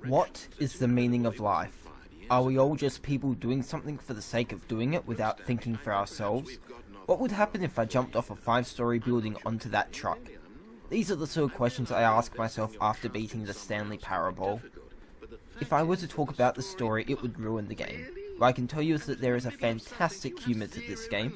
What is the meaning of life? Are we all just people doing something for the sake of doing it without thinking for ourselves? What would happen if I jumped off a 5-story building onto that truck? These are the sort of questions I ask myself after beating the Stanley Parable. If I were to talk about the story, it would ruin the game. What I can tell you is that there is a fantastic humour to this game.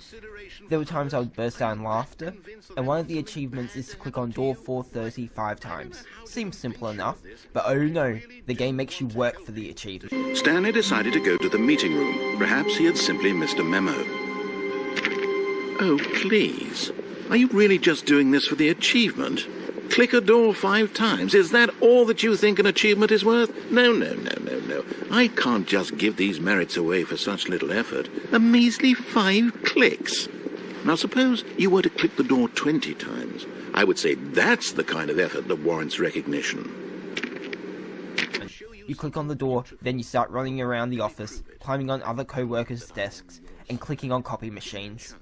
There were times I would burst out in laughter, and one of the achievements is to click on door 430 5 times. Seems simple enough, but oh no, the game makes you work for the achievement. Stanley decided to go to the meeting room. Perhaps he had simply missed a memo. Oh, please. Are you really just doing this for the achievement? Click a door 5 times. Is that all that you think an achievement is worth? No. I can't just give these merits away for such little effort. A measly 5 clicks. Now suppose you were to click the door 20 times. I would say that's the kind of effort that warrants recognition. You click on the door, then you start running around the office, climbing on other co-workers' desks, and clicking on copy machines.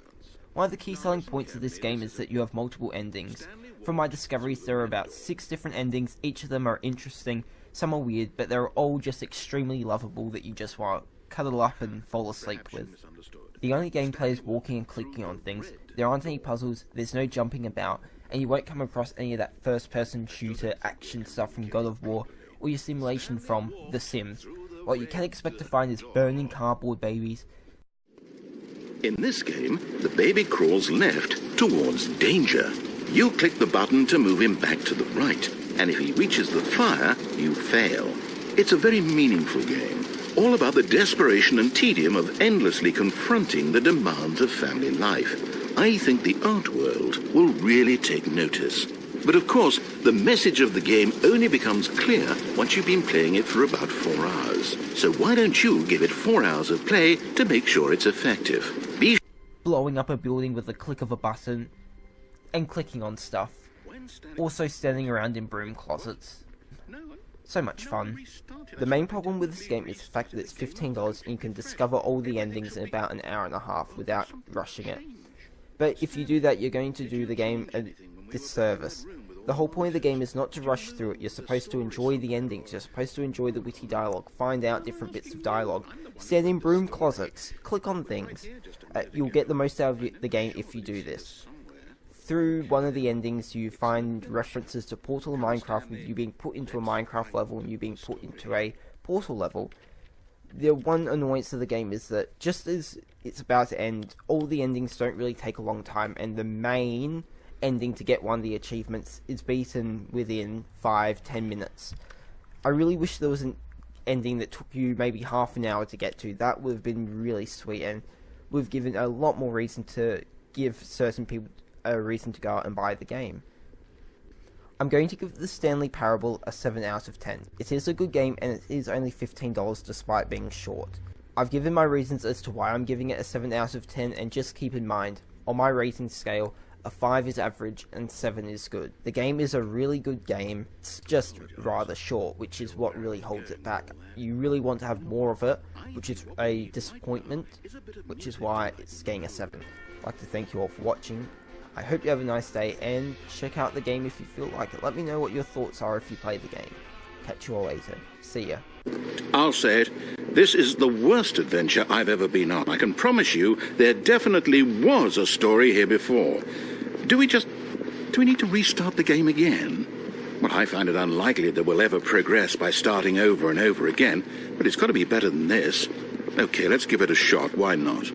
One of the key selling points of this game is that you have multiple endings. From my discoveries, there are about 6 different endings. Each of them are interesting, some are weird, but they're all just extremely lovable that you just want to cuddle up and fall asleep with. The only gameplay is walking and clicking on things. There aren't any puzzles, there's no jumping about, and you won't come across any of that first-person shooter action stuff from God of War or your simulation from The Sims. What you can expect to find is burning cardboard babies. In this game, the baby crawls left towards danger. You click the button to move him back to the right, and if he reaches the fire, you fail. It's a very meaningful game, all about the desperation and tedium of endlessly confronting the demands of family life. I think the art world will really take notice. But of course, the message of the game only becomes clear once you've been playing it for about 4 hours. So why don't you give it 4 hours of play to make sure it's effective? Blowing up a building with the click of a button, and clicking on stuff. Also standing around in broom closets. So much fun. The main problem with this game is the fact that it's $15 and you can discover all the endings in about an hour and a half without rushing it. But if you do that, you're going to do the game a disservice. The whole point of the game is not to rush through it. You're supposed to enjoy the endings, you're supposed to enjoy the witty dialogue, find out different bits of dialogue, stand in broom closets, click on things. You'll get the most out of the game if you do this. Through one of the endings, you find references to Portal and Minecraft, with you being put into a Minecraft level and you being put into a Portal level. The one annoyance of the game is that just as it's about to end, all the endings don't really take a long time, and the main ending to get one of the achievements is beaten within 5-10 minutes. I really wish there was an ending that took you maybe half an hour to get to. That would have been really sweet, and would have given a lot more reason to give certain people a reason to go out and buy the game. I'm going to give the Stanley Parable a 7 out of 10. It is a good game, and it is only $15 despite being short. I've given my reasons as to why I'm giving it a 7 out of 10, and just keep in mind, on my rating scale, a 5 is average and 7 is good. The game is a really good game, it's just rather short, which is what really holds it back. You really want to have more of it, which is a disappointment, which is why it's getting a 7. I'd like to thank you all for watching. I hope you have a nice day, and check out the game if you feel like it. Let me know what your thoughts are if you play the game. Catch you all later. See ya. I'll say it. This is the worst adventure I've ever been on. I can promise you there definitely was a story here before. Do we need to restart the game again? Well, I find it unlikely that we'll ever progress by starting over and over again, but it's got to be better than this. Okay, let's give it a shot. Why not?